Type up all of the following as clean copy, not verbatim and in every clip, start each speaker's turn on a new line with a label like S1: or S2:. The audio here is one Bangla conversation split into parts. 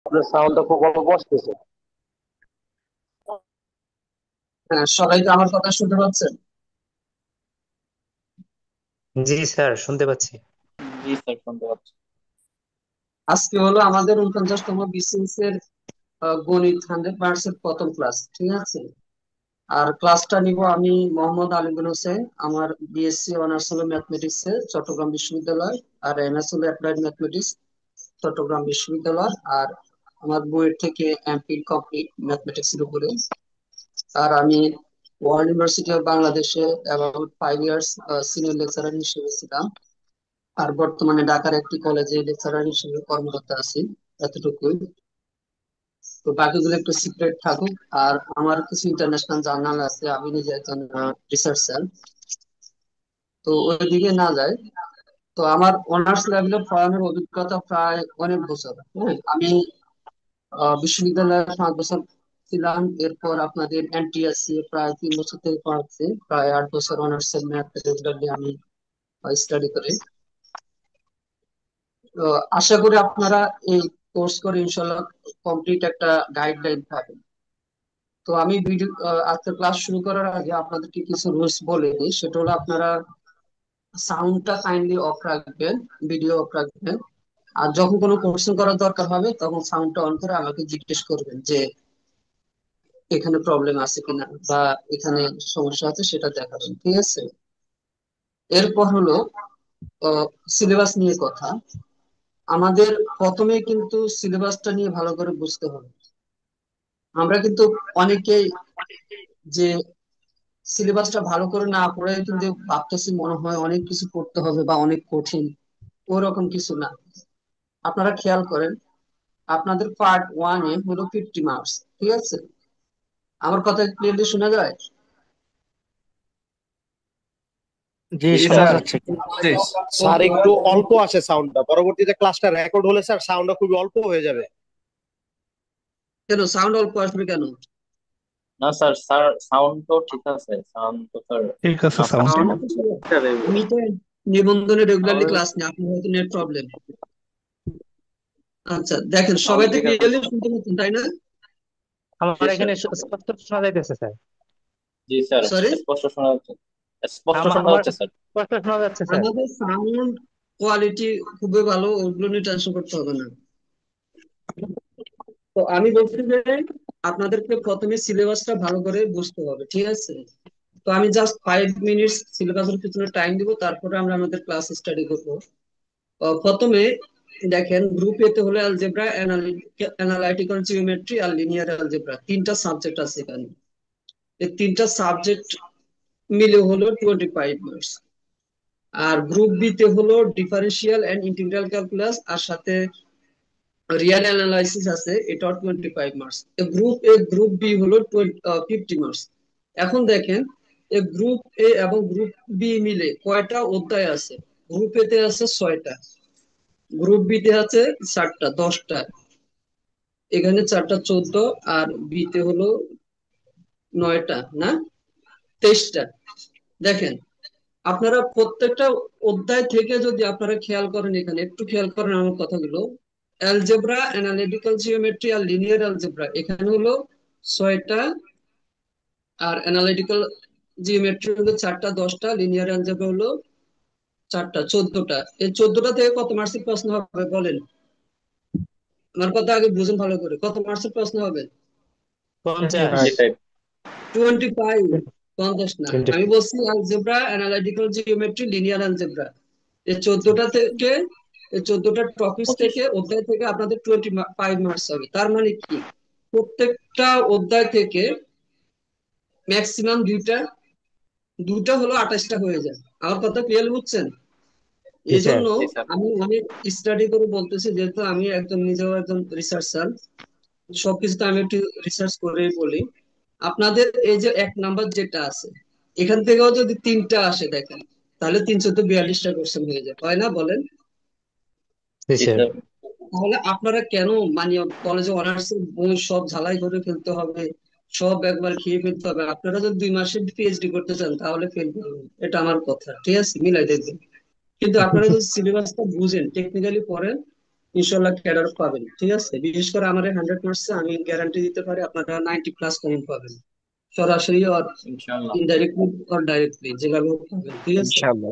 S1: আপনার সাউন্ডটা খুব অল্প আসতেছে।
S2: হ্যাঁ, সবাই কি আমার কথা শুনতে পাচ্ছেন?
S3: জি স্যার, শুনতে পাচ্ছি।
S4: জি স্যার, শুনতে পাচ্ছি।
S2: আজকে হলো আমাদের 49তম বিসিএস এর গণিত 100% প্রথম ক্লাস, ঠিক আছে? আর ক্লাসটা নিব আমি মোহাম্মদ আলিমুল হোসেন। আমার বিএসসি অনার্স হলো ম্যাথমেটিক্স এ চট্টগ্রাম বিশ্ববিদ্যালয়, আর এমএস হলো অ্যাপ্লাইড ম্যাথমেটিক্স চট্টগ্রাম বিশ্ববিদ্যালয়। আর আমার বইয়ের থেকে এমফিল কমপ্লিট ম্যাথমেটিক্স এর উপরে। আর আমি ওয়ার্ল্ড ইউনিভার্সিটি অফ বাংলাদেশে অ্যাবাউট 5 ইয়ার্স সিনিয়র লেকচারার হিসেবে ছিলাম। আর বর্তমানে ঢাকার একটি কলেজে লেকচারার হিসেবে কর্মরত আছি। এতটুকুই। তো বাকিগুলো একটু সিক্রেট থাকুক। আর আমার কিছু ইন্টারন্যাশনাল জার্নাল আছে, আমি নিজে একজন রিসার্চার। তো ওইদিকে না যায়। তো আমার অনার্স লেভেলে পড়ানোর অভিজ্ঞতা প্রায় অনেক বছর। হ্যাঁ, আমি বিশ্ববিদ্যালয়ে 5 বছর ছিলাম। এরপর আপনাদের এনটিএসসি প্রায় 3 বছর থেকে পড়াচ্ছি। প্রায় 8 বছর অনার্স এর ম্যাথ রেগুলারলি আমি স্টাডি করি। তো আশা করি আপনারা এই কোর্স করে ইনশাল্লাহ কমপ্লিট একটা গাইডলাইন পাবেন। তো আমি ভিডিও আজকে ক্লাস শুরু করার আগে আপনাদেরকে কিছু রুলস বলে দিই। সেটা হলো আপনারা সাউন্ডটা কাইন্ডলি অফ রাখবেন, ভিডিও অফ রাখবেন। আর যখন কোনো কোশ্চেন করার দরকার হবে তখন সাউন্ডটা অন করে আমাকে জিজ্ঞেস করবেন যে এখানে প্রবলেম আছে কিনা বা এখানে সমস্যা আছে, সেটা দেখাবেন, ঠিক আছে? এরপর হলো সিলেবাস নিয়ে কথা। আমাদের প্রথমে কিন্তু সিলেবাসটা নিয়ে ভালো করে বুঝতে হবে। আমরা কিন্তু অনেকেই যে সিলেবাসটা ভালো করে না পড়ে কিন্তু ভাবতেছি মনে হয় অনেক কিছু পড়তে হবে বা অনেক কঠিন। ওরকম কিছু না। আপনারা খেয়াল করেন, আপনাদের পার্ট 1 এ হলো 50 মার্কস, ঠিক আছে? আমার কথা ক্লিয়ারলি শোনা যায়?
S5: জি,
S4: জি
S5: শোনা
S4: স্যার।
S5: যাচ্ছে। জি।
S6: স্যার একটু অল্প আসে সাউন্ডটা, পরবর্তীতে ক্লাসটা রেকর্ড হলে স্যার সাউন্ডটা খুবই অল্প হয়ে যাবে।
S2: কেন সাউন্ড অল্প আসবে কেন?
S4: না স্যার, সাউন্ড তো ঠিক আছে, সাউন্ড তো স্যার
S5: ঠিক আছে
S4: আপনার
S5: সাউন্ড।
S2: সাউন্ড আমি তো নিবন্ধনে রেগুলারলি
S4: সাউন্ড
S2: ক্লাস নিই, আপনার হয়তো নেট প্রবলেম। আচ্ছা দেখেন,
S4: সাউন্ড
S2: সবাই তো
S4: ঠিক আছে
S2: ক্লিয়ারলি
S4: স্যার।
S2: শুনতে পাচ্ছেন, তাই না?
S4: জি
S3: আমার
S4: স্যার।
S3: এখানে স্পষ্ট শোনা যাইতেছে স্যার।
S4: জি স্যার,
S2: সরি,
S4: স্পষ্ট শোনা যাচ্ছে। স্পষ্ট শোনা
S3: আমার
S4: যাচ্ছে স্যার।
S3: স্পষ্ট শোনা যাচ্ছে স্যার।
S2: আমাদের সাউন্ড কোয়ালিটি খুবই ভালো, ওগুলো নিয়ে টেনশন করতে হবে না। তো আমি বলছি যে আপনাদেরকে প্রথমে সিলেবাসটা ভালো করে বুঝতে হবে, ঠিক আছে? তো আমি জাস্ট 5 মিনিটস সিলেবাসের পিছনে টাইম দিব, তারপরে আমরা আমাদের ক্লাস স্টাডি করবো। প্রথমে দেখেন, গ্রুপ এ তে হলো অ্যালজেব্রা, অ্যানালাইটিক্যাল জিওমেট্রি আর লিনিয়ার অ্যালজেব্রা, তিনটা সাবজেক্ট আছে এখানে। এই তিনটা সাবজেক্ট মিলে হলো 25 মার্কস। আর গ্রুপ বি তে হলো ডিফারেন্সিয়াল এন্ড ইন্টিগ্রাল ক্যালকুলাস, আর সাথে রিয়াল অ্যানালাইসিস আছে, এটাও 25 মার্কস। গ্রুপ বি হলো 50 মার্কস। এখন দেখেন, এই গ্রুপ এ এবং গ্রুপ বি মিলে কয়টা অধ্যায় আছে? গ্রুপ এ তে আছে 6টা, গ্রুপ বি তে আছে 4টা, 10টা। এখানে 4টা 14, আর বি তে হলো 9টা, না 23টা। দেখেন, আপনারা প্রত্যেকটা অধ্যায় থেকে যদি আপনারা খেয়াল করেন, এখানে একটু খেয়াল করেন আমার কথাগুলো। অ্যালজেব্রা, অ্যানালিটিক্যাল জিওমেট্রি আর লিনিয়ার অ্যালজেব্রা এখানে হলো 6টা, আর অ্যানালিটিক্যাল জিওমেট্রি হলো 4টা 10টা, লিনিয়ার অ্যালজেব্রা হলো 4টা 14টা। এই 14টা থেকে কত মার্কসের প্রশ্ন হবে বলেন? আমার কথা আগে বুঝুন ভালো করে, কত মার্কসের প্রশ্ন হবে?
S3: 50।
S4: 25।
S2: 25। 50 না,
S3: 20।
S2: আমি বলছি algebra, analytical geometry, linear algebra. এই 14টা থেকে, এই 14টা টপিক
S4: 25।
S2: থেকে, অধ্যায় থেকে আপনাদের 25 মার্কস হবে। তার মানে কি, প্রত্যেকটা অধ্যায় থেকে ম্যাক্সিমাম দুইটা, দুটা হলো 28টা হয়ে যায়। আমার কথা ক্লিয়ার বুঝছেন?
S3: জি
S2: এই
S3: স্যার।
S2: জন্য
S4: জি স্যার।
S2: আমি অনেক স্টাডি করে বলতেছি, যেহেতু আমি একজন নিজেও একজন রিসার্চার, সবকিছুতে আমি একটু রিসার্চ করে বলি। আপনাদের এই যে 1 নাম্বার যেটা আছে, এখান থেকেও যদি 3টা আসে দেখেন, তাহলে 3 × 42টা কোশ্চেন হয়ে যায়, হয় না বলেন?
S3: জি
S4: জি
S3: স্যার।
S4: স্যার।
S2: তাহলে আপনারা কেন মানে কলেজে অনার্স বই সব ঝালাই করে ফেলতে হবে, সব একবার খেয়ে ফেলতে হবে? আপনারা যদি 2 মাসে পিএইচডি করতে চান তাহলে ফেল করবেন, এটা আমার কথা, ঠিক আছে? মিলাই দেখবেন। কিন্তু আপনারা যদি সিলেবাসটা বুঝেন, টেকনিক্যালি পড়েন, ইনশাল্লাহ ক্যাডার পাবেন, ঠিক আছে? বিশেষ করে আমার 100 মার্কসে আমি গ্যারান্টি দিতে পারি আপনারা 90+ কমন পাবেন, সরাসরি আর
S4: ইনশাআল্লাহ।
S2: ইনডাইরেক্টলি আর ডাইরেক্টলি যেভাবে হোক পাবেন, ঠিক আছে?
S3: ইনশাআল্লাহ।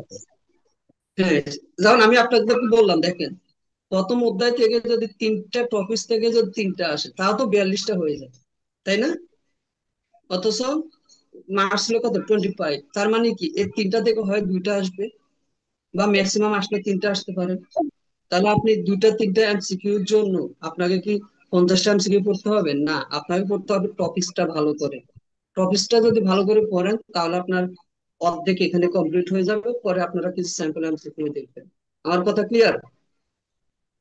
S2: হ্যাঁ, যেমন আমি আপনাদেরকে বললাম, দেখেন প্রথম অধ্যায় থেকে যদি 3টা টপিক থেকে যদি 3টা আসে তাও তো 42টা হয়ে যায়, তাই না? অথচ মার্কস হলো কত, 25। তার মানে কি এই 3টা থেকে হয় 2টা আসবে, বা ম্যাক্সিমাম আসলে 3টা আসতে পারে। তাহলে আপনি 2টা 3টা এমসিকিউর জন্য আপনাকে কি 50টা এমসিকিউ পড়তে হবে? না, আপনাকে পড়তে হবে টপিকসটা ভালো করে। টপিকসটা যদি ভালো করে পড়েন তাহলে আপনার অর্ধেক এখানে কমপ্লিট হয়ে যাবে, পরে আপনারা কিছু স্যাম্পল এমসিকিউ দেখবেন। আমার কথা ক্লিয়ার?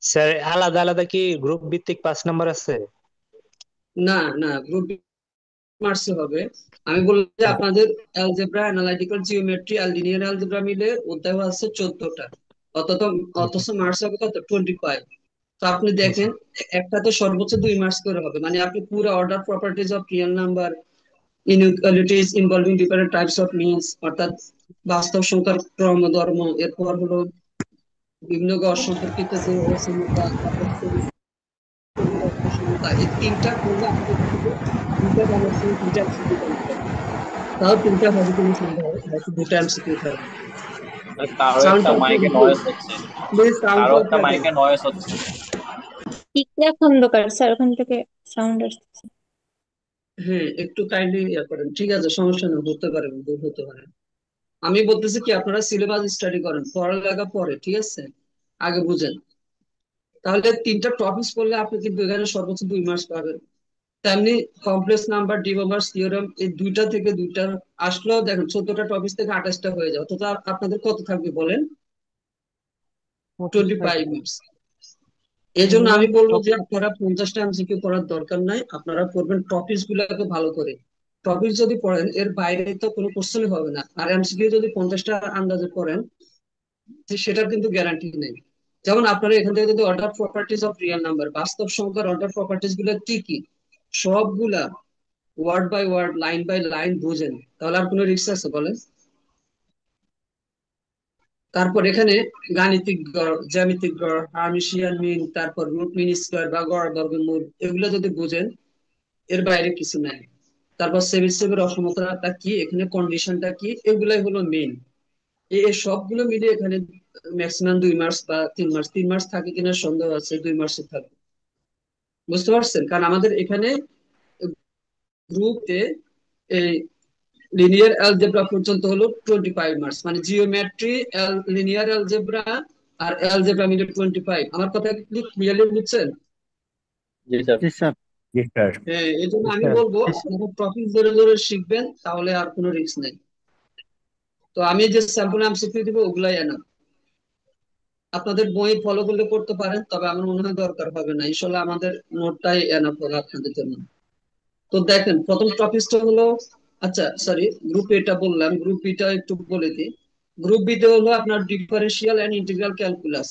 S3: স্যার আলাদা আলাদা কি গ্রুপ ভিত্তিক 5 নম্বর আছে?
S2: না না, গ্রুপ মার্কসে হবে। আমি বললাম যে আপনাদের অ্যালজেব্রা, অ্যানালাইটিক্যাল জিওমেট্রি আর লিনিয়ার অ্যালজেব্রা মিলে অধ্যায় আছে 14টা। অথচ অথচ মার্কস হবে কত, 25। তো আপনি দেখেন একটাতে সর্বোচ্চ 2 মার্কস করে হবে, মানে আপনি পুরো order properties of real number, inequalities involving different types of means, অর্থাৎ বাস্তব সংখ্যার ক্রম ধর্ম, এরপর হলো বিভিন্ন গড় সম্পর্কিত যে অসমতা, তারপর অসমতা, এই 3টা করলে আমাদের কিন্তু 2টা জানার সঙ্গে 2টা এমসিকিউ করতে হবে। তাও 3টা হবে কিনা সন্দেহ, হয়তো 2টা এমসিকিউ থাকবে।
S4: কারো একটা
S2: সাউন্ডটা
S4: মাইকে নয়েজ হচ্ছে,
S2: প্লিজ
S4: কারো
S2: সাউন্ডটা
S4: একটা মাইকে নয়েজ হচ্ছে।
S5: ইকরা খন্দকার স্যার, ওখান থেকে সাউন্ড আসছে।
S2: হ্যাঁ, একটু কাইন্ডলি ইয়ে করেন, ঠিক আছে? সমস্যা নেই, হতে পারে, ভুল হতে পারে। আমি বলতেছি কি, আপনারা সিলেবাস স্টাডি করেন, পড়ালেখা পরে, ঠিক আছে? আগে বুঝেন। তাহলে 3টা টপিকস পড়লে আপনি কিন্তু এখানে সর্বোচ্চ 2 মার্কস পাবেন। তেমনি complex number, D over theorem, এই 2টা থেকে 2টা আসলেও দেখেন 14টা টপিক থেকে 28টা হয়ে যাবে, তো আপনাদের কত থাকবে বলেন? 25 মার্কস। এই জন্য আমি বলবো যে আপনারা 50টা এমসিকিউ পড়ার দরকার নাই, আপনারা পড়বেন টপিকস গুলোকে ভালো করে। টপিক যদি পড়েন এর বাইরে তো কোনো কোশ্চেনই হবে না, আর এমসিকিউ যদি 50টা আন্দাজে পড়েন যে সেটার কিন্তু গ্যারান্টি নেই। যেমন আপনারা এখান থেকে যদি order properties of real number, বাস্তব সংখ্যার অর্ডার প্রপার্টিজ গুলো কি কি সবগুলা word by word, line by line বুঝেন, তাহলে আর কোনো রিস্ক আছে বলেন? তারপর এখানে গাণিতিক গড়, জ্যামিতিক গড়, হার্মিশিয়ান মিন, তারপর রুট মিন স্কোয়ার বা গড় বর্গমূল, এগুলো যদি বুঝেন এর বাইরে কিছু নাই। তারপর সেমিস্টেমের অসমতাটা কি, এখানে কন্ডিশনটা কি, এগুলাই হলো মেইন। এই সবগুলো মিলে এখানে ম্যাক্সিমাম 2 মার্কস বা 3 মার্কস, 3 মার্কস থাকে কিনা সন্দেহ আছে, 2 মার্কসে থাকে। বুঝতে পারছেন? কারণ আমাদের এখানে গ্রুপে এই লিনিয়ার অ্যালজেব্রা পর্যন্ত হলো 25 মার্কস, মানে জিওমেট্রি, লিনিয়ার অ্যালজেব্রা আর অ্যালজেব্রা মিলে 25। আমার কথা কি ক্লিয়ারলি বুঝছেন?
S4: জি স্যার।
S3: জি স্যার। জি স্যার।
S2: হ্যাঁ, এই জন্য আমি
S3: স্যার
S2: বলবো আপনারা টপিক ধরে ধরে শিখবেন, তাহলে আর কোনো রিস্ক নেই। তো আমি যে স্যাম্পল এমসিকিউ দিব ওগুলাই এনাফ। আপনাদের বই ফলো করলে করতে পারেন, তবে আমার মনে হয় দরকার হবে না, ইনশাল্লাহ আমাদের নোটটাই এনাফ হবে আপনাদের জন্য। তো দেখেন প্রথম টপিকটা হলো, আচ্ছা সরি, গ্রুপ এটা বললাম, গ্রুপ বিটা একটু বলে দিই। গ্রুপ বিতে হলো আপনার ডিফারেন্সিয়াল এন্ড ইন্টিগ্রাল ক্যালকুলাস।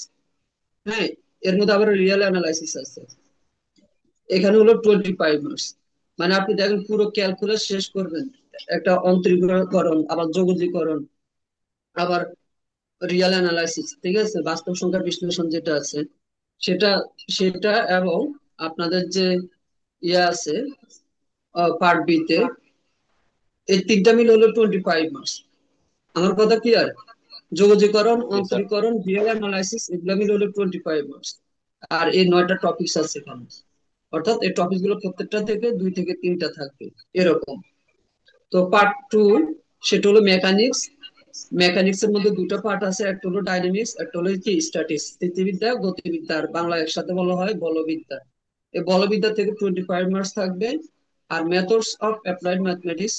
S2: হ্যাঁ, এর মধ্যে আবার রিয়েল অ্যানালাইসিস আছে। এখানে হলো 25 মার্কস, মানে আপনি দেখেন পুরো ক্যালকুলাস শেষ করবেন, একটা অন্তরীকরণ, আবার যোগজীকরণ, আবার রিয়েল অ্যানালাইসিস, ঠিক আছে? বাস্তব সংখ্যা বিশ্লেষণ যেটা আছে সেটা সেটা এবং আপনাদের যে ইয়ে আছে পার্ট বি তে, এই 3টা মিল হলো 25 মার্কস। আমার কথা ক্লিয়ার? যোগজীকরণ,
S4: জি স্যার।
S2: অন্তরীকরণ, রিয়েল অ্যানালাইসিস, এগুলো মিল হলো 25 মার্কস। আর এই 9টা টপিকস আছে এখানে, অর্থাৎ এই টপিক গুলো প্রত্যেকটা থেকে 2 থেকে 3টা থাকবে এরকম। তো পার্ট 2 সেটা হলো মেকানিক্স। মেকানিক্স এর মধ্যে 2টা পার্ট আছে, একটা হলো ডাইনামিক্স, একটা হলো কি স্ট্যাটিক্স, স্থিতিবিদ্যা, গতিবিদ্যা, আর বাংলা একসাথে বলা হয় বলবিদ্যা। এই বলবিদ্যা থেকে 25 মার্কস থাকবে। আর মেথডস অফ অ্যাপ্লাইড ম্যাথমেটিক্স,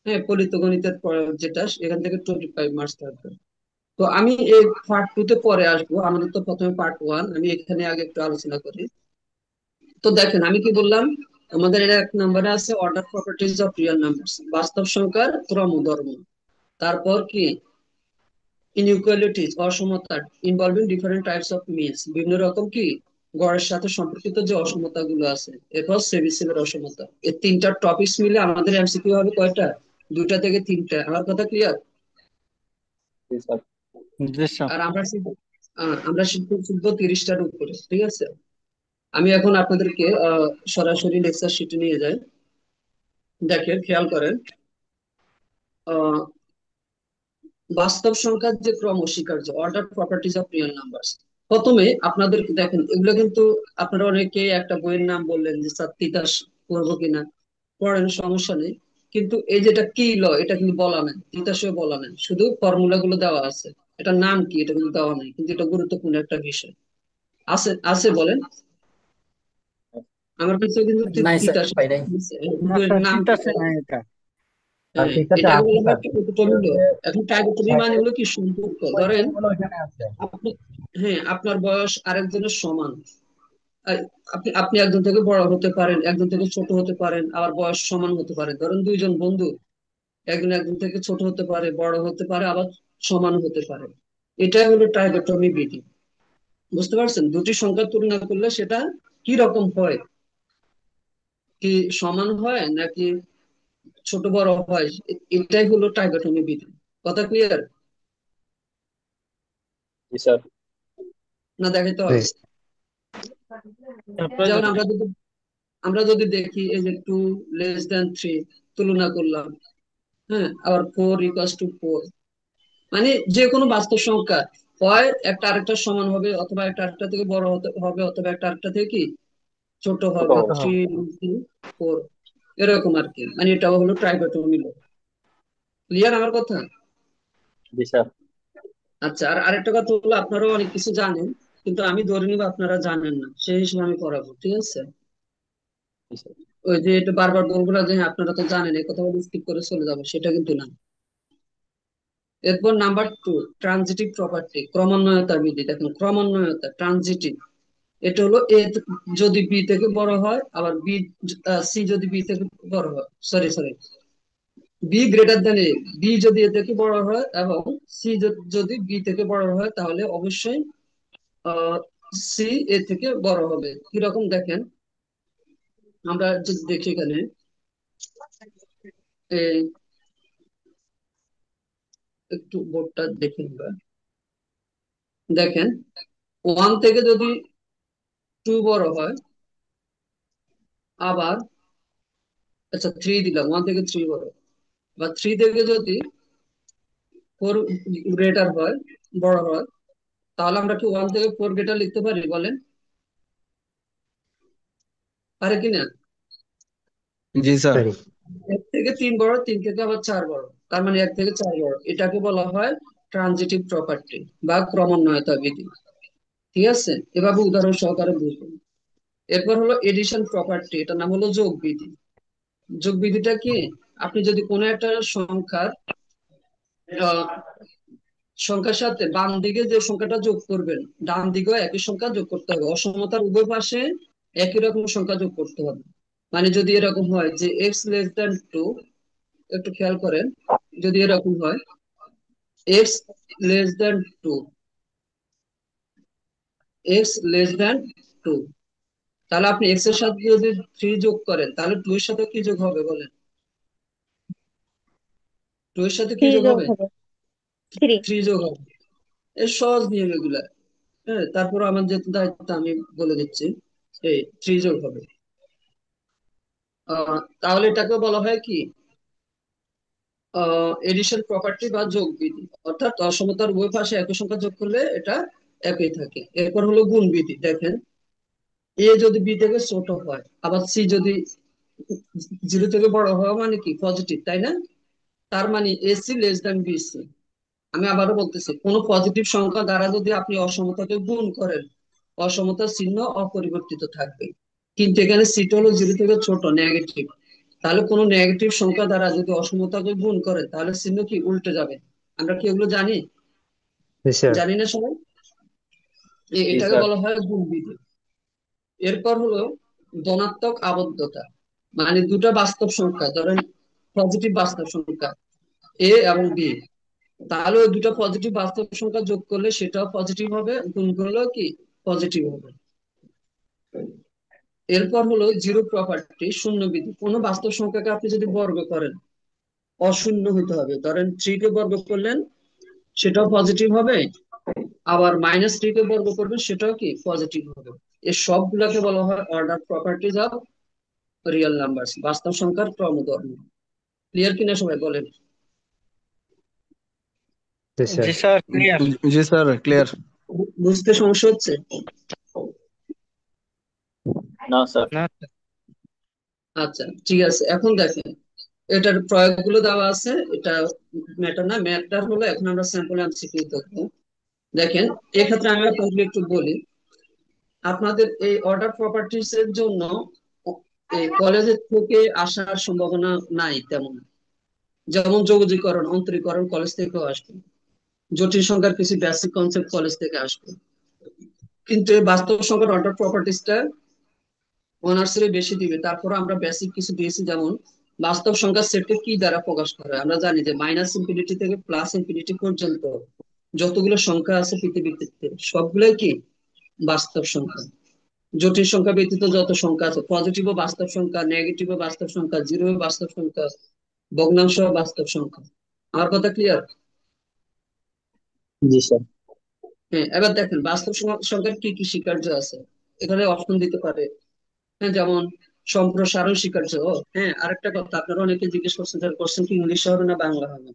S2: হ্যাঁ, ফলিত গণিতের যেটা, এখান থেকে 25 মার্কস থাকবে। তো আমি এই পার্ট 2 তে পরে আসবো, আমাদের তো প্রথমে পার্ট 1, আমি এখানে আগে একটু আলোচনা করি। তো দেখেন আমি কি বললাম, আমাদের এর 1 নম্বরে আছে order properties of real numbers, বাস্তব সংখ্যার ক্রম ধর্ম। তারপর কি, ইনইকুয়ালিটিস, অসমতা, involving different types of means, বিভিন্ন রকম কি গড়ের সাথে সম্পর্কিত যে অসমতা গুলো আছে। এরপর সেবিসিবের অসমতা। এই 3টা টপিকস মিলে আমাদের এমসিকিউ হবে কয়টা, 2টা থেকে 3টা। আমার কথা ক্লিয়ার?
S4: জি স্যার।
S3: জি স্যার।
S2: আর আমরা আমরা শিখবো 30টার উপরে, ঠিক আছে? আমি এখন আপনাদেরকে সরাসরি লেকচার শিটে নিয়ে যাই। দেখেন, খেয়াল করেন, আহ, বাস্তব সংখ্যার যে ক্রম অস্বীকার্য, order properties of real numbers. প্রথমে আপনাদেরকে দেখেন, এগুলো কিন্তু আপনারা অনেকে একটা বইয়ের নাম বললেন যে স্যার তিতাস পড়বো কিনা, পড়েন, সমস্যা নেই। কিন্তু এই যেটা কি ল, এটা কিন্তু বলা নেই, তিতাসেও বলা নেই, শুধু ফর্মুলা গুলো দেওয়া আছে। এটা নাম কি এটা কিন্তু দেওয়া নেই, কিন্তু এটা গুরুত্বপূর্ণ একটা বিষয়। আছে আছে বলেন, আমার কাছে কিন্তু
S7: নাই স্যার,
S2: তিতাস
S7: পাই নাই।
S8: না
S2: বইয়ের
S8: স্যার
S2: নাম কি
S8: তিতাসে
S2: বলা
S8: নাই
S2: নেই।
S8: এটা।
S3: আর
S2: হ্যাঁ,
S3: ঠিকাছে
S2: এটাকে
S3: আছে
S2: বলা হয়
S3: স্যার।
S2: টাইকোটমি ল। এখন টাইকোটমি মানে হলো কি সম্পর্ক,
S3: ওই
S2: ধরেন
S3: নিয়মগুলো ওইখানে আছে।
S2: আপনি, হ্যাঁ, আপনার বয়স আরেকজনের সমান। আর আপনি আপনি একজন থেকে বড় হতে পারেন, একজন থেকে ছোট হতে পারেন, আবার বয়স সমান হতে পারে। ধরেন দুইজন বন্ধু, একজন একজন থেকে ছোট হতে পারে, বড় হতে পারে, আবার সমান হতে পারে। এটাই হলো ট্রাইকোটমি বিধি। বুঝতে পারছেন? দুটি সংখ্যা তুলনা করলে সেটা কি রকম হয়, কি সমান হয় নাকি ছোট বড় হয়, এটাই হলো ট্রাইকোটমি বিধি। কথা ক্লিয়ার?
S4: জি স্যার।
S2: না দেখাইতে
S3: জি
S2: হবে? যেমন আমরা যদি দেখি, এই যে 2 <3 তুলনা করলাম, হ্যাঁ, আবার 4 = 4, মানে যে কোনো বাস্তব সংখ্যা হয় একটা আরেকটা সমান হবে, অথবা একটা আরেকটা থেকে বড় হতে হবে, অথবা একটা আরেকটা থেকে কি ছোট
S4: ছোট
S2: হবে,
S3: ছোট
S4: হবে।
S2: 3 × 4, এরকম আর কি। মানে এটা হলো ট্রাইকোটমি ল। ক্লিয়ার আমার কথা?
S4: জি স্যার।
S2: আচ্ছা, আর আরেকটা কথা হলো, আপনারাও অনেক কিছু জানেন, কিন্তু আমি ধরে নিব আপনারা জানেন না, সেই হিসেবে আমি পড়াবো, ঠিক আছে?
S4: জি স্যার।
S2: ওই যে এটা বারবার বলবো না যে হ্যাঁ আপনারা তো জানেন, এই কথা বলে স্কিপ করে চলে যাবো, সেটা কিন্তু না। এরপর নাম্বার 2, ট্রানজিটিভ প্রপার্টি, ক্রমান্বয়তা বিধি। দেখেন, ক্রমান্বয়তা, ট্রানজিটিভ, এটা হলো এ যদি বি থেকে বড় হয়, আবার বি, সি যদি বি থেকে বড় হয়, sorry sorry, B greater than A, B যদি এ থেকে বড় হয় এবং সি যদি বি থেকে বড় হয়, তাহলে অবশ্যই সি এ থেকে বড় হবে। কিরকম দেখেন, আমরা যদি দেখি এখানে, এই একটু বোর্ডটা দেখে নিবা। দেখেন, 1 থেকে যদি 2 বড় হয়, আবার, আচ্ছা 3 দিলাম, 1 থেকে 3 বড়, বা 3 থেকে যদি 4 গ্রেটার হয়, বড় হয়, তাহলে আমরা কি 1 থেকে 4 গ্রেটার লিখতে পারি বলেন? পারে কিনা?
S8: জি স্যার।
S3: পারি।
S2: 1 থেকে 3 বড়, 3 থেকে আবার 4 বড়, তার মানে 1 থেকে 4 বড়। এটাকে বলা হয় ট্রানজিটিভ প্রপার্টি বা ক্রমান্বয়তা বিধি। ঠিক আছে? এভাবে উদাহরণ সহকারে বুঝবেন। এরপর হলো এডিশন প্রপার্টি, এটার নাম হলো যোগ বিধি। যোগ বিধিটা কি? আপনি যদি কোনো একটা সংখ্যার আহ, সংখ্যার সাথে বাম দিকে যে সংখ্যাটা যোগ করবেন, ডান দিকেও একই সংখ্যা যোগ করতে হবে। অসমতার উভয় পাশে একই রকম সংখ্যা যোগ করতে হবে। মানে যদি এরকম হয় যে x <2, একটু খেয়াল করেন, যদি এরকম হয় x <2, x <2, তাহলে আপনি x এর সাথে যদি 3 যোগ করেন, তাহলে 2 এর সাথে কি যোগ হবে বলেন? 2 এর সাথে কি
S5: 3
S2: যোগ
S5: যোগ
S2: হবে?
S5: হবে, 3।
S2: 3 যোগ হবে। এর সহজ নিয়ম এগুলা। হ্যাঁ, তারপর আমার যেহেতু দায়িত্ব, আমি বলে দিচ্ছি, এই 3 যোগ হবে। তাহলে এটাকে বলা হয় কি, এডিশন প্রপার্টি বা যোগ বিধি। অর্থাৎ অসমতার উভয় পাশে একই সংখ্যা যোগ করলে এটা একই থাকে। এরপর হলো গুণ বিধি। দেখেন, এ যদি বি থেকে ছোট হয়, আবার সি যদি 0 থেকে বড় হয়, মানে কি পজিটিভ, তাই না? তার মানে AC BC। আমি আবারও বলতেছি, কোন পজিটিভ সংখ্যা দ্বারা যদি আপনি অসমতাকে গুণ করেন, অসমতার চিহ্ন অপরিবর্তিত থাকবে। কিন্তু এখানে সিটা হলো 0 থেকে ছোট, নেগেটিভ। তাহলে কোন নেগেটিভ সংখ্যা দ্বারা যদি অসমতাকে গুণ করেন, তাহলে চিহ্ন কি উল্টে যাবে। আমরা কি এগুলো জানি?
S3: জি স্যার।
S2: জানি না সবাই?
S4: জি
S2: এটাকে
S4: স্যার।
S2: বলা হয় গুণ বিধি। এরপর হলো ধনাত্মক আবদ্ধতা, মানে দুটা বাস্তব সংখ্যা, ধরেন পজিটিভ বাস্তব সংখ্যা এ এবং বি, তাহলে ওই দুটো পজিটিভ বাস্তব সংখ্যা যোগ করলে সেটাও পজিটিভ হবে, গুণ করলেও কি পজিটিভ হবে। এরপর হলো জিরো প্রপার্টি, শূন্য বিধি। কোনো বাস্তব সংখ্যাকে আপনি যদি বর্গ করেন, অশূন্য হতে হবে। ধরেন 3 কে বর্গ করলেন, সেটাও পজিটিভ হবে, আবার -3 কে বর্গ করবেন সেটাও কি পজিটিভ হবে। এই সবগুলোকে বলা হয় order properties of real numbers, বাস্তব সংখ্যার ক্রমধর্ম। ক্লিয়ার কিনা সবাই বলেন?
S3: জি স্যার।
S1: জি স্যার, ক্লিয়ার।
S8: জি স্যার, ক্লিয়ার।
S2: বুঝতে সমস্যা হচ্ছে?
S4: না স্যার।
S3: না
S2: আচ্ছা ঠিক আছে, এখন দেখেন এটার প্রয়োগগুলো দেওয়া আছে। এটা ম্যাটার না, ম্যাটার হলো এখন আমরা স্যাম্পল এমসিকিউ দেখবো। দেখেন এক্ষেত্রে আমি আপনাদের একটু বলি, আপনাদের এই অর্ডার প্রপার্টিজ এর জন্য এই কলেজের থেকে আসার সম্ভাবনা নাই তেমন। যেমন যৌগীকরণ, অন্তরীকরণ কলেজ থেকেও আসবে, জটিল সংখ্যার কিছু বেসিক কনসেপ্ট কলেজ থেকে আসবে, কিন্তু এই বাস্তব সংখ্যার অর্ডার প্রপার্টিসটা অনার্স এর বেশি দিবে। তারপর আমরা বেসিক কিছু দিয়েছি, যেমন বাস্তব সংখ্যার সেটকে কি দ্বারা প্রকাশ করা হয়। আমরা জানি যে -ইনফিনিটি থেকে +ইনফিনিটি পর্যন্ত যতগুলো সংখ্যা আছে পৃথিবীতে সবগুলোই কি বাস্তব সংখ্যা। জটিল সংখ্যা ব্যতীত যত সংখ্যা আছে, পজিটিভও বাস্তব সংখ্যা, নেগেটিভও বাস্তব সংখ্যা, জিরো বাস্তব সংখ্যা, ভগ্নাংশ বাস্তব সংখ্যা। আমার কথা ক্লিয়ার?
S1: জি স্যার।
S2: হ্যাঁ, এবার দেখেন বাস্তব সংখ্যার কি কি স্বীকার্য আছে। এখানে অপশন দিতে পারে, হ্যাঁ, যেমন সম্প্রসারণ স্বীকার্য। হ্যাঁ, আরেকটা কথা, আপনারা অনেকে জিজ্ঞেস করছেন স্যার কোশ্চেন কি ইংলিশে হবে না বাংলা হবে?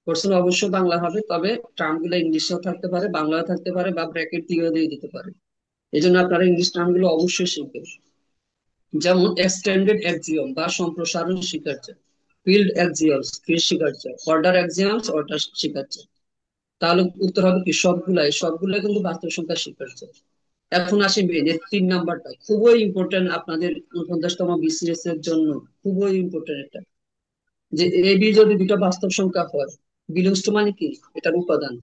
S2: কোশ্চেন অবশ্যই বাংলা হবে, তবে টার্ম গুলো ইংলিশেও থাকতে পারে, বাংলাও থাকতে পারে, বা ব্র্যাকেট দিয়েও দিয়ে দিতে পারে। এই জন্য আপনারা ইংলিশ টার্ম গুলো অবশ্যই শিখবেন। যেমন এক্সটেন্ডেড অ্যাক্সিওম বা সম্প্রসারণ স্বীকার্য, ফিল্ড অ্যাক্সিওমস ফিল্ড স্বীকার্য, অর্ডার অ্যাক্সিওমস অর্ডার স্বীকার্য। তাহলে উত্তর হবে কি সবগুলাই কিন্তু বাস্তব সংখ্যা স্বীকার্য। এখন আসি মেন এর 3 নাম্বারটা, খুবই ইম্পর্টেন্ট আপনাদের 49তম বিসিএস এর জন্য, খুবই ইম্পর্টেন্ট এটা। যে এ বি যদি দুটো বাস্তব সংখ্যা হয়, বিলংস টু মানে কি এটার উপাদান,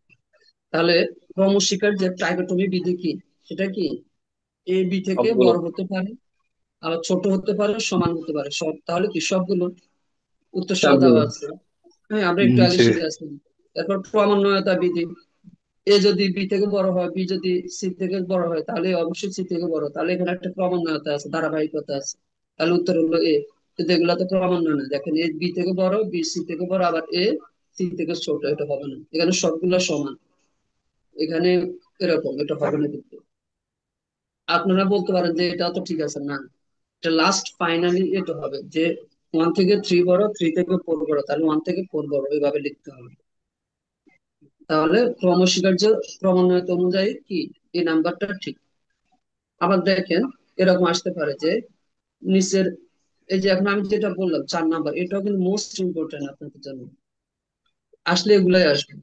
S2: তাহলে ক্রমস্বীকার যে ট্রাইকোটমি বিধি কি, সেটা কি এ বি থেকে
S4: সবগুলো।
S2: বড় হতে পারে, আবার ছোট হতে পারে, সমান হতে পারে সব। তাহলে কি সবগুলো? উত্তর সহ
S4: সবগুলো।
S2: দেওয়া আছে। হ্যাঁ, আমরা একটু আগে
S8: জি
S2: শিখে আসছি। তারপর ক্রমান্বয়তা বিধি, এ যদি বি থেকে বড় হয়, বি যদি সি থেকে বড় হয়, তাহলে অবশ্যই সি থেকে বড়। তাহলে এখানে একটা ক্রমান্বয়তা আছে, ধারাবাহিকতা আছে। তাহলে উত্তর হলো এ। কিন্তু এগুলো তো ক্রমান্বয় না, দেখেন এ বি থেকে বড়, বি সি থেকে বড়, আবার এ সি থেকে ছোট, এটা হবে না। এখানে সবগুলো সমান, এখানে এরকম, এটা হবে না। কিন্তু আপনারা বলতে পারেন যে এটা তো ঠিক আছে না, এটা লাস্ট ফাইনালি এটা হবে যে 1 থেকে 3 বড়, 3 থেকে 4 বড়, তাহলে 1 থেকে 4 বড়, এইভাবে লিখতে হবে। তাহলে ক্রমস্বীকার্য ক্রমান্বয়তা অনুযায়ী কি এই নাম্বারটা ঠিক। আবার দেখেন এরকম আসতে পারে যে নিচের, এই যে এখন আমি যেটা বললাম 4 নাম্বার, এটাও কিন্তু মোস্ট ইম্পর্টেন্ট আপনাদের জন্য, আসলে এগুলাই আসবে।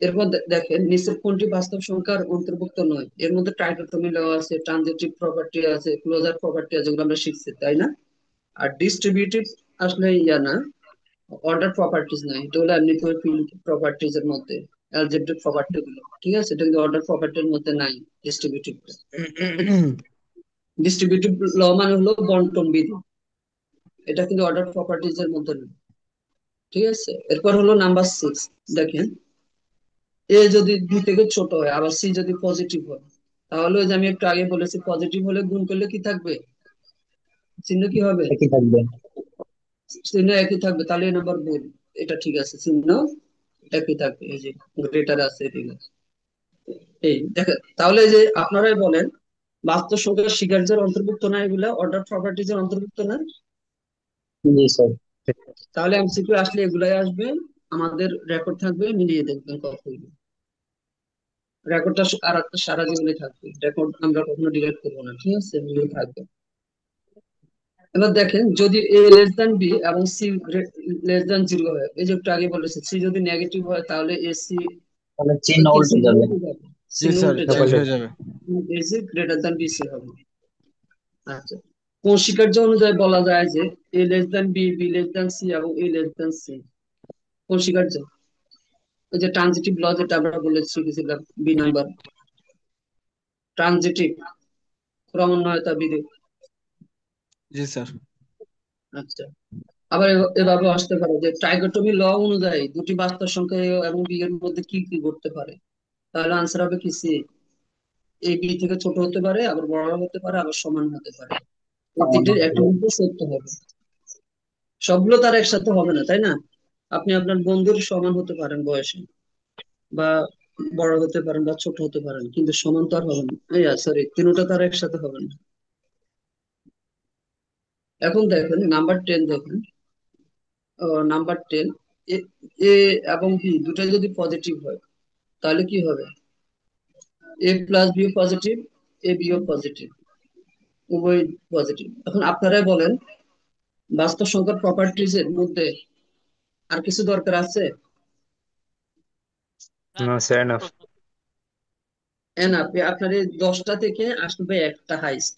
S2: এরপর দেখেন নিচের কোনটি বাস্তব সংখ্যার অন্তর্ভুক্ত নয়। এর মধ্যে ট্রাইকোটমি ল আছে, ট্রানজিটিভ প্রপার্টি আছে, ক্লোজার প্রপার্টি আছে, যেগুলো আমরা শিখছি, তাই না? আর ডিস্ট্রিবিউটিভ আসলে ইয়া না, অর্ডার প্রপার্টিজ না, এটা হলো এমনি করে ফিল্ড প্রপার্টিজ এর মধ্যে, অ্যালজেব্রিক প্রপার্টি গুলো, ঠিক আছে? এটা কিন্তু অর্ডার প্রপার্টির মধ্যে নাই। ডিস্ট্রিবিউটিভ ডিস্ট্রিবিউটিভ ল মানে হলো বন্টন বিধি, এটা কিন্তু অর্ডার প্রপার্টিজ এর মধ্যে নেই, ঠিক আছে? এরপর হলো নাম্বার 6, দেখেন এ যদি 2 থেকে ছোট হয়, আবার সি যদি পজিটিভ হয়, তাহলে ওই যে আমি একটু আগে বলেছি পজিটিভ হলে গুণ করলে কি থাকবে, চিহ্ন কি হবে?
S1: একই থাকবে।
S2: চিহ্ন একই থাকবে, তাহলে এই নাম্বার ভুল। এটা ঠিক আছে, চিহ্ন একই থাকবে, এই যে গ্রেটার আছে এদিকে। এই দেখেন, তাহলে এই যে আপনারাই বলেন বাস্তব সংখ্যার স্বীকার্যের অন্তর্ভুক্ত না এগুলা, অর্ডার প্রপার্টিজ এর অন্তর্ভুক্ত না?
S1: জি স্যার।
S2: তাহলে এমসিকিউ আসলে এগুলাই আসবে। আমাদের রেকর্ড থাকবে, মিলিয়ে দেখবেন কতগুলো। রেকর্ডটা আর একটা সারা জীবনে থাকবে, রেকর্ড আমরা কখনো ডিলিট করবো না, ঠিক আছে? মিলিয়ে থাকবে। এবার দেখেন যদি এ লেস দ্যান বি এবং সি লেস দ্যান 0 হয়, এই যে একটু আগে বলেছে সি যদি নেগেটিভ হয়, তাহলে এ সি
S1: তাহলে চিহ্ন উল্টে
S2: চিহ্ন
S1: যাবে।
S2: উল্টে যাবে,
S8: জি
S2: চিহ্ন
S8: স্যার,
S2: উল্টে
S8: চেঞ্জ
S2: যাবে,
S8: হয়ে যাবে।
S2: A C greater than B C হবে। আচ্ছা, কোন স্বীকার্য অনুযায়ী বলা যায় যে A less than B, B less than C এবং এ লেস দ্যান সি? কোন স্বীকার্য? ওই যে ট্রানজিটিভ ল যেটা আমরা বলে শিখেছিলাম, বি নাম্বার, ট্রানজিটিভ ক্রমান্বয়তা বিধি।
S8: জি স্যার।
S2: আচ্ছা, আবার এভাবে আসতে পারে যে ট্রাইকোটমি ল অনুযায়ী দুটি বাস্তব সংখ্যা A এবং বি এর মধ্যে কি কি ঘটতে পারে। তাহলে আনসার হবে কি সি, এ বি থেকে ছোট হতে পারে, আবার বড় হতে পারে, আবার সমান হতে পারে। প্রতিটির একটা কিন্তু সত্য হবে, সবগুলো তার একসাথে হবে না, তাই না? আপনি আপনার বন্ধুর সমান হতে পারেন বয়সে, বা বড় হতে পারেন বা ছোট হতে পারেন, কিন্তু সমান তো আর হবে না, সরি, তিনটা তার একসাথে হবে না। এখন দেখেন নাম্বার 10, দেখেন নাম্বার 10, এ এ এবং বি দুটাই যদি পজিটিভ হয় তাহলে কি হবে? এ প্লাস বি পজিটিভ, এ বিও পজিটিভ, উভয় পজিটিভ। এখন আপনারাই বলেন, বাস্তব সংখ্যার প্রপার্টিজ এর মধ্যে আর কিছু দরকার আছে?
S3: No sir, enough.
S2: এনাফ। আপনার এই 10টা থেকে আসবে একটা হাইস্ট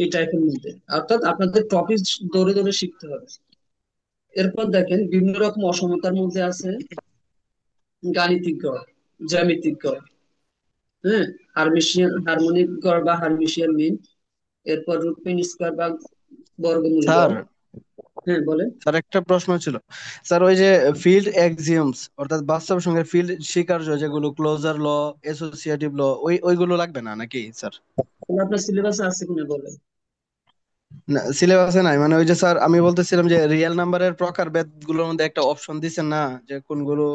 S2: এই টাইপের মধ্যে, অর্থাৎ আপনাদের টপিক ধরে ধরে শিখতে হবে। এরপর দেখেন বিভিন্ন রকম অসমতার মধ্যে আছে গাণিতিক গড়, জ্যামিতিক গড়, হ্যাঁ, হারমোনিক গড় বা হারমিশিয়ান মিন, এরপর রুট মিন স্কয়ার বা বর্গমূল
S8: স্যার
S2: গড়। হ্যাঁ বলেন।
S8: স্যার একটা প্রশ্ন ছিল। স্যার ওই যে ফিল্ড এক্সিওমস অর্থাৎ বাস্তব সঙ্গে ফিল্ড স্বীকার্য যেগুলো ক্লোজার ল, অ্যাসোসিয়েটিভ ল, ওইগুলো লাগবে না নাকি স্যার?
S2: তাহলে আপনার সিলেবাসে আছে কিনা বলেন।
S8: না, সিলেবাসে নাই। মানে ওই যে স্যার আমি বলতেছিলাম যে রিয়েল নাম্বারের প্রকারভেদ গুলোর মধ্যে একটা অপশন দিচ্ছেন না যে কোনগুলো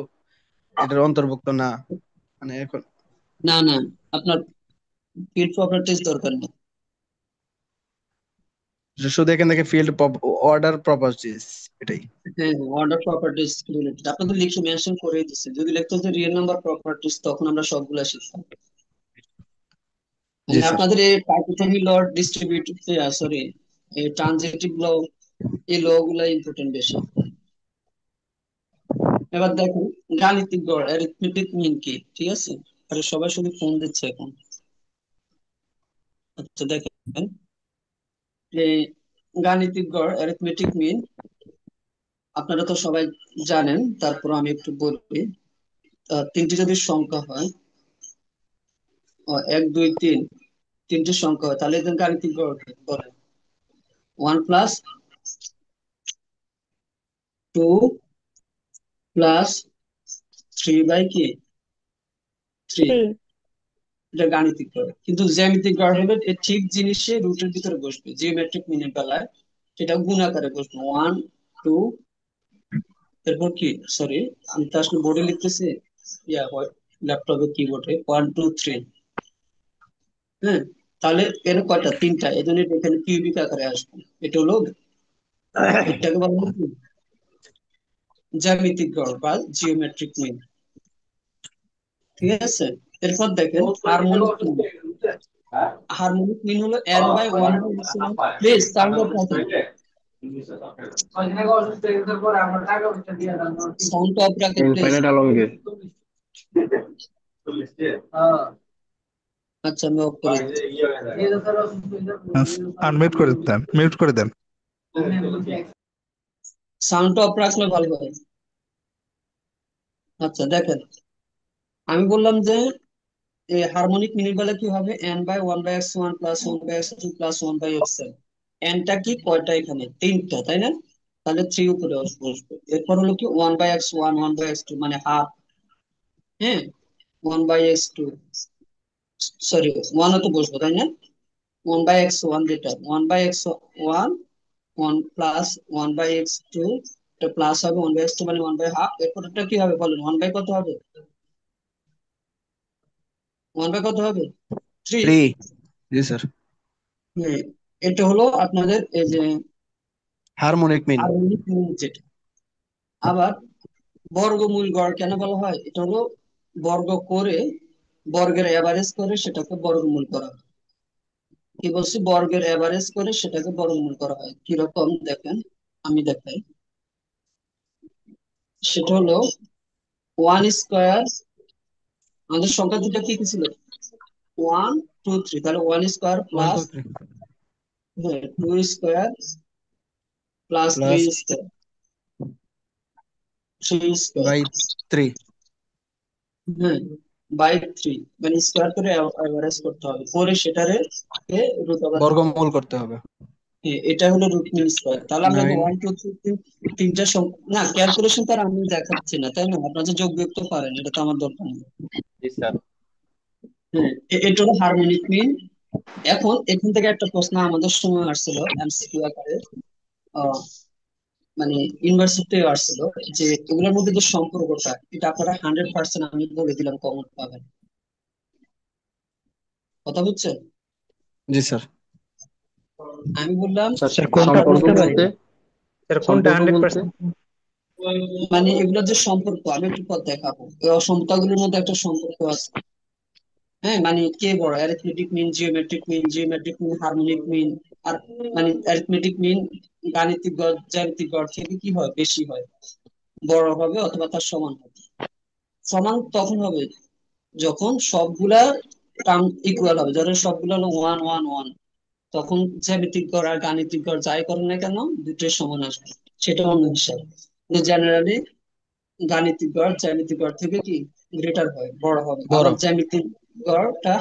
S8: এটার অন্তর্ভুক্ত না, মানে এখন
S2: না না, আপনার ফিল্ড প্রপার্টিজ দরকার নেই।
S8: শুধু এখান থেকে ফিল্ড অর্ডার প্রপার্টিজ এটাই।
S2: হ্যাঁ, অর্ডার প্রপার্টিজ রিলেটেড আপনাদের লিখে মেনশন করে দিচ্ছে। যদি লিখতো যে রিয়েল নাম্বার প্রপার্টিজ, তখন আমরা সবগুলা শিখতাম।
S8: জি
S2: মানে
S8: স্যার।
S2: আপনাদের এই পাইথনি ল, ডিস্ট্রিবিউটিভ, সরি, এই ট্রানজিটিভ ল, এই ল গুলা ইম্পর্টেন্ট বেশি। এবার দেখুন গাণিতিক গড়, অ্যারিথমেটিক মিন কি, ঠিক আছে? আরে সবাই শুধু ফোন দিচ্ছে এখন। আচ্ছা দেখেন, এই গাণিতিক গড়, অ্যারিথমেটিক মিন আপনারা তো সবাই জানেন, তারপর আমি একটু বলি। তিনটি যদি সংখ্যা হয়, 1 2 3, তিনটি সংখ্যা হয়, তাহলে এদের গাণিতিক গড় বলে 1 প্লাস 2 প্লাস 3 বাই কি 3,
S5: 3।
S2: এটা গাণিতিক গড়। কিন্তু জ্যামিতিক গড় হলো এই ঠিক জিনিসে রুটের ভিতরে বসবে, জিওমেট্রিক মিনের বেলায় সেটা গুণ আকারে বসবে 1 2, এরপর কি, সরি আমি তো আসলে বোর্ডে লিখতেছি, ল্যাপটপে কিবোর্ডে 1 2 3। হ্যাঁ, তাহলে এর কয়টা? তিনটা, এই জন্য এটা এখানে কিউবিক আকারে আসবে। এটা হলো, এটাকে বলা হয় কি? জ্যামিতিক গড় বা জিওমেট্রিক মিন, ঠিক আছে? এরপর দেখেন হারমোনিক মিন। হারমোনিক মিন হলো n by 1 by epsilon. Please sound off রাখেন, সাউন্ড অফ রাখেন প্লিজ।
S8: ইনফাইনাইট আলমগীর।
S2: আচ্ছা আমি অফ করে দিচ্ছি।
S7: আনমিউট করে দেন, মিউট করে দেন।
S2: সাউন্ড অফ রাখলে ভালো হয়। আচ্ছা দেখেন, আমি বললাম যে এই হারমোনিক মিনের বেলা কি হবে? n by 1 by x1 plus 1 by x2 plus 1 by xn। nটা কি, কয়টা? এখানে তিনটা, তাই না? তাহলে 3 উপরে বসবে। এরপর হলো কি 1 বাই x1 1 বাই x2 মানে হাফ, হ্যাঁ, 1 বাই x2, সরি 1 তো বসবো, তাই না? 1 বাই x1, যেটা 1 by x1 1 plus 1 by x2, এটা প্লাস হবে 1 বাই x2 মানে 1 বাই হাফ। এরপর এটা কি হবে বলেন? 1 বাই কত হবে? 1 বাই কত হবে? 3।
S8: 3। জি স্যার।
S2: হ্যাঁ, এটা হলো আপনাদের এই যে
S8: হারমোনিক মিন।
S2: হারমোনিক মিন যেটা। আবার বর্গমূল গড় কেন বলা হয়? এটা হলো বর্গ করে, বর্গের এভারেজ করে সেটাকে বর্গমূল করা হয়। কি বলছি? বর্গের এভারেজ করে সেটাকে বর্গমূল করা হয়। কিরকম দেখেন, আমি দেখাই। সেটা হলো 1 স্কয়ার, আমাদের সংখ্যা দুটো কি কি ছিল? 1 2 3, তাহলে 1 square
S8: 1
S2: plus
S8: 2 3
S2: 2 square plus
S8: plus
S2: 3 square, 3 square,
S8: by 3।
S2: হ্যাঁ, বাই 3, মানে স্কয়ার করে এভারেজ করতে হবে, পরে সেটারে রুট ওভার দিতে হবে।
S8: বর্গমূল করতে হবে।
S2: এটা হলো রুট মিন স্কয়ার। তাহলে আমরা
S8: 9।
S2: 1 2 3 তিনটা না, ক্যালকুলেশন তার আমি দেখাচ্ছি না, তাই না? আপনারা যে যোগ বিয়োগ তো পারেন, এটা তো আমার দরকার নেই।
S4: জি স্যার।
S2: হ্যাঁ, এটা হলো হারমোনিক মিন। এখন এখান থেকে একটা প্রশ্ন আমাদের সময় আসছিল এমসিকিউ আকারে, আহ, মানে ইউনিভার্সিটি আসছিল যে এগুলোর মধ্যে যে সম্পর্কটা এটা আপনারা 100% আমি বলে দিলাম কমন পাবেন। কথা বুঝছেন?
S8: জি স্যার।
S2: আমি বললাম
S3: স্যার কোনটা
S2: আপনার
S3: বুঝতে
S2: মধ্যে
S3: পারি স্যার কোনটা 100%?
S2: মানে এগুলোর যে সম্পর্ক আমি একটু পর দেখাবো, এই অসমতাগুলোর মধ্যে একটা সম্পর্ক আছে। হ্যাঁ, মানে কে বড়, arithmetic mean, geometric mean, harmonic mean. আর মানে অ্যারিথমেটিক মিন গাণিতিক গড় জ্যামিতিক গড় থেকে কি হয়, বেশি হয়, বড় হবে অথবা তার সমান হবে। সমান তখন হবে যখন সবগুলা টার্ম ইকুয়াল হবে, ধরেন সবগুলো হলো 1 1 1, তখন জ্যামিতিক গড় আর গাণিতিক গড় যাই করেন না কেন দুটোই সমান আসবে, সেটা অন্য হিসাব। কিন্তু জেনারেলি গাণিতিক গড় জ্যামিতিক গড় থেকে কি গ্রেটার হয়, বড় হবে।
S8: বড়।
S2: আবার জ্যামিতিক গড়টা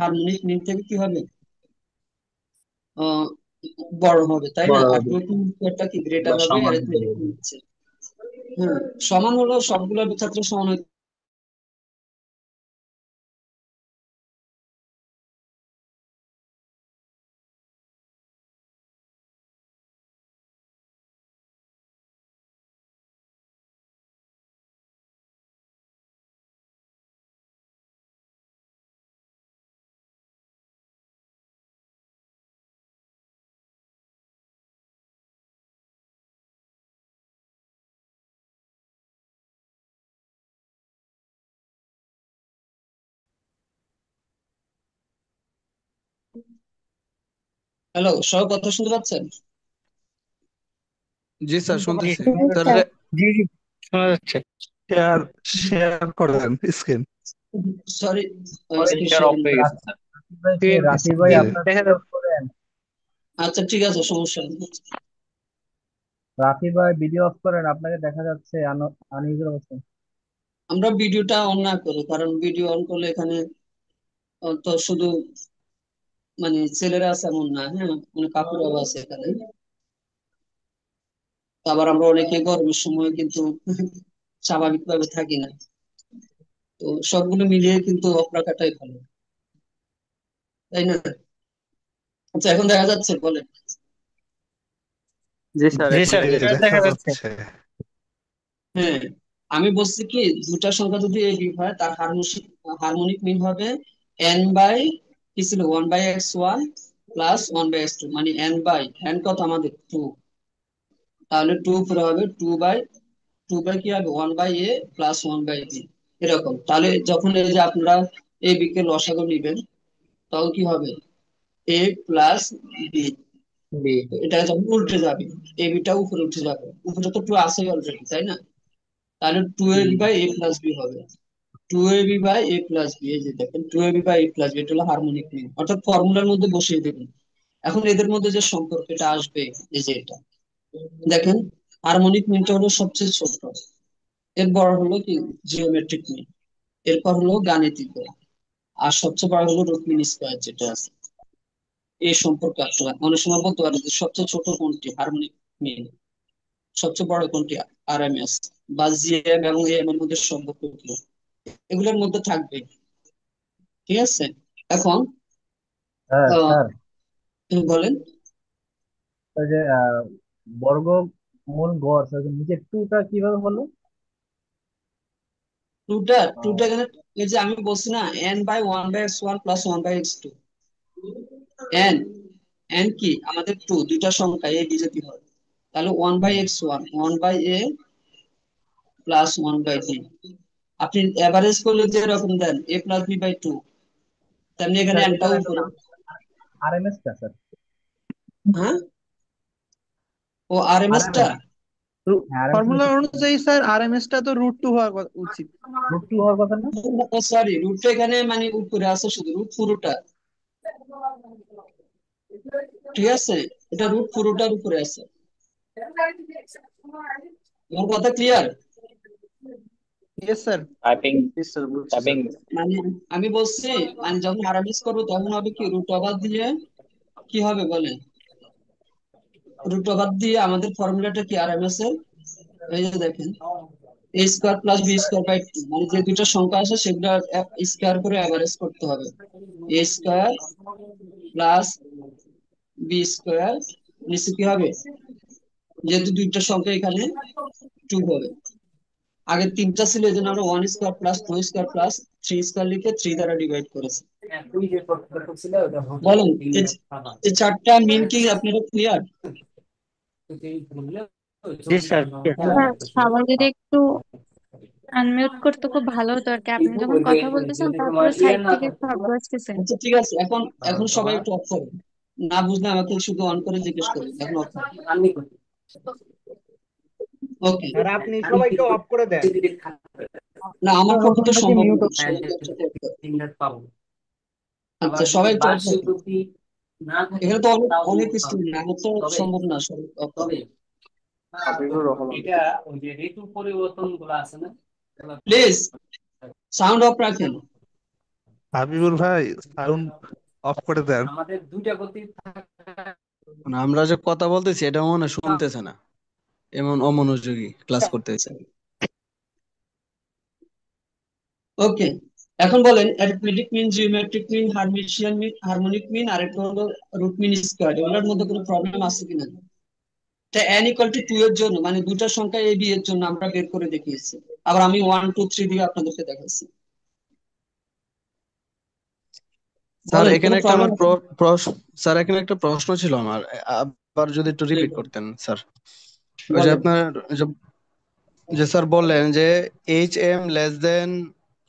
S2: হারমোনিক মিন থেকে কি হবে, আহ বড় হবে, তাই না?
S1: বড়
S2: আর
S1: হবে
S2: রুটিন গড়টা কি গ্রেটার
S1: বা
S2: হবে
S1: সমান হবে।
S2: অ্যারিথমেটিক মিন চেয়ে। হ্যাঁ, সমান হলো সবগুলো ক্ষেত্রে সমান হয়। হ্যালো, সব কথা শুনতে পাচ্ছেন?
S8: জি স্যার শুনতেছি স্যার।
S5: স্যার
S3: জি জি শোনা যাচ্ছে।
S7: শেয়ার শেয়ার করে দেন screen.
S2: Sorry, screen
S4: share off
S2: sharing.
S4: হয়ে গেছে স্যার।
S7: জি।
S3: দেখা যাবে।
S2: আচ্ছা ঠিক আছে, সমস্যা নেই। আমরা ভিডিওটা অন না করি, কারণ ভিডিও অন করলে এখানে তো শুধু মানে ছেলেরা আছে এমন না, হ্যাঁ, মানে কাকুরাও আছে এখানে। তো আবার আমরা অনেকে গরমের সময় কিন্তু স্বাভাবিকভাবে থাকি না। তো সবগুলো মিলিয়ে কিন্তু অফ রাখাটাই ভালো, তাই না? আচ্ছা, এখন দেখা যাচ্ছে, বলেন।
S3: জি স্যার
S7: জি,
S3: ক্লিয়ার
S7: দেখা
S3: দেখা যাচ্ছে।
S7: যাচ্ছে।
S2: হ্যাঁ, আমি বলছি কি দুটা সংখ্যা যদি এ বি হয় তার হারমোনিক মিন হবে এন বাই কি ছিল 1/x1 প্লাস 1/x2, মানে এন কত আমাদের 2, তাহলে 2 উপরে হবে 2/2 কি হবে 1/a প্লাস 1/b, এরকম। তাহলে যখন এই যে আপনারা এ বি কে লসাগু নিবেন তখন কি হবে এ প্লাস বি,
S1: বি।
S2: এটা যখন উল্টে যাবে এ বিটা উপরে উঠে যাবে, উপরে তো 2 আছে অলরেডি, তাই না? তাহলে 2ab/a+b হবে, 2ab/a+b, এই যে দেখেন 2ab/a+b, এটা হলো হারমোনিক মিন, অর্থাৎ ফর্মুলার মধ্যে বসিয়ে দেবেন। এখন এদের মধ্যে যে সম্পর্কটা আসবে এই যে এটা দেখেন, হারমোনিক মিনটা হলো সবচেয়ে ছোট, এর বড় হলো কি জিওমেট্রিক মিন, এরপর হলো গাণিতিক গড়, আর সবচেয়ে বড় হলো রুট মিন স্কয়ার যেটা আছে। এই সম্পর্কে আসলে অনেক সময় বলতে পারে যে সবচেয়ে ছোট কোনটি হারমোনিক মিন, সবচেয়ে বড় কোনটি আরএমএস, বা জিএম এবং এএম এর মধ্যে সম্পর্ক কি, এগুলোর মধ্যে থাকবে। ঠিক আছে, এখন আহ, বলেন। টুটা এখানে এই যে আমি বলছি না n/1/x1 plus 1/x2, N N কি আমাদের দুইটা সংখ্যা এ বি যদি হয় তাহলে 1/x1 1/a প্লাস 1/b, আপনি এভারেজ করলে যে এরকম দেন a+b/2, তেমনি এখানে এনটাও উপরে। হ্যাঁ, ও আরএমএস টা,
S8: ফর্মুলা অনুযায়ী স্যার আরএমএস টা তো √2 হওয়ার উচিত।
S2: সরি রুটটা এখানে মানে উপরে আছে, শুধু রুট পুরোটা, ঠিক আছে, এটা রুট পুরোটার উপরে আছে। আমার কথা clear?
S8: Yes sir.
S4: Typing
S8: yes sir, বুঝছি
S4: টাইপিং
S8: স্যার।
S2: মানে আমি বলছি মানে যখন আরএমএস করবো তখন হবে কি রুট ওভার দিয়ে কি হবে বলেন, রুট ওভার দিয়ে আমাদের ফর্মুলাটা কি আরএমএস এর, এই যে দেখেন a² + b²/2, মানে যে দুইটা সংখ্যা আছে সেগুলো স্কয়ার করে এভারেজ করতে হবে, a² + b² নিচে কি হবে যেহেতু দুইটা সংখ্যা এখানে 2 হবে। আগে 3টা ছিল এই জন্য আমরা 1 square plus 2 square plus 3 square লিখে 3 দ্বারা ডিভাইড করেছি। বলেন এই 4টা মিন কি আপনারা ক্লিয়ার?
S3: জি স্যার
S5: স্যার শ্রাবণ যদি একটু আনমিউট করতে খুব ভালো হতো আর কি। আপনি যখন কথা বলতেছেন তারপরে সাইড থেকে শব্দ আসতেছে।
S2: আচ্ছা ঠিক আছে, এখন সবাই একটু অফ করুন। না বুঝলে আমাকে শুধু অন করে জিজ্ঞেস করুন। এখন অফ করুন। ওকে।
S6: আর আপনি সবাইকে অফ করে দেন।
S2: না আমার পক্ষে তো সম্ভব না সবাইকে একসাথে off করা। আচ্ছা সবাই একটু off করুন। এখানে তো অনেক স্টুডেন্ট, আমার তো সম্ভব না সবাই off করা। প্লিজ সাউন্ড অফ রাখেন।
S7: হাবিবুল ভাই সাউন্ড অফ করে দেন।
S8: মানে আমরা যে কথা বলতেছি এটা মনে হয় শুনতেছে না, এমন অমনোযোগী ক্লাস করতেছে।
S2: ওকে, এখন বলেন arithmetic mean, geometric mean, hermitian mean, harmonic mean, আর একটা হলো রুট মিন স্কয়ার। এগুলোর মধ্যে কোনো প্রবলেম আছে কিনা? তা n = 2 এর জন্য মানে দুটো সংখ্যা a b এর জন্য আমরা বের করে দেখিয়েছি। আবার আমি 1 2 3 দিয়ে আপনাদেরকে দেখাচ্ছি।
S8: স্যার
S2: বলেন
S8: এখানে
S2: কোনো
S8: একটা আমার
S2: প্রবলেম?
S8: স্যার এখানে একটা প্রশ্ন ছিল আমার, আবার যদি একটু রিপিট করতেন স্যার। ওই যে
S2: বলেন।
S8: আপনার যে স্যার বললেন যে H M less than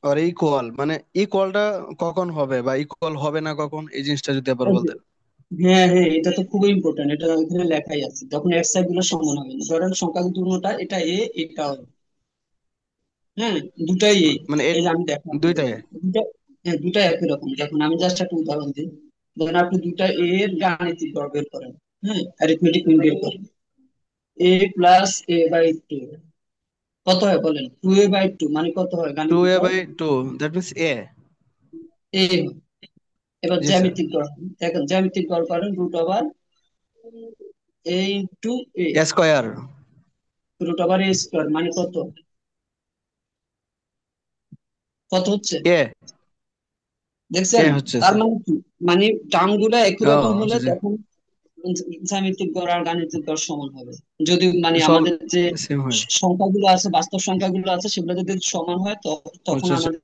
S8: or equal, মানে ইকুয়ালটা কখন হবে বা ইকুয়াল হবে না কখন, এই জিনিসটা যদি আবার বলতেন।
S2: হ্যাঁ হ্যাঁ, এটা তো খুবই ইম্পর্টেন্ট। এটা এখানে লেখাই আছে, যখন এক্স আই গুলো সমান হবে না। ধরেন সংখ্যা দুটোটা, এটা এ এটা হবে, হ্যাঁ দুটাই এ।
S8: মানে
S2: এই যে আমি দেখালাম
S8: দুইটাই।
S2: দুটা, হ্যাঁ দুটা একই রকম। দেখুন আমি জাস্ট একটা উদাহরণ দিই। ধরেন আপনি দুটা এ এর গাণিতিক গড় বের করেন, হ্যাঁ অ্যারিথমেটিক মিন বের করেন। এ প্লাস এ বাই 2 কত হয় বলেন? 2a/2 মানে কত হয় গাণিতিক গড়?
S8: 2a/2 that means a.
S2: এ হয়। এবার
S8: জি স্যার।
S2: জ্যামিতিক গড় দেখেন, জ্যামিতিক গড় করেন √a into A,
S8: square.
S2: √a square মানে কত? কত হচ্ছে
S8: এ
S2: দেখছেন?
S8: হচ্ছে
S2: তার
S8: স্যার।
S2: মানে কি, মানে টার্ম গুলো একই
S8: ও
S2: রকম হলে
S8: জি জি।
S2: তখন জ্যামিতিক গড় আর গাণিতিক গড় সমান হবে। যদি মানে
S8: সব
S2: আমাদের যে
S8: সেম হয়।
S2: সংখ্যাগুলো আছে, বাস্তব সংখ্যাগুলো আছে, সেগুলো যদি সমান হয় তখন
S8: হচ্ছে
S2: আমাদের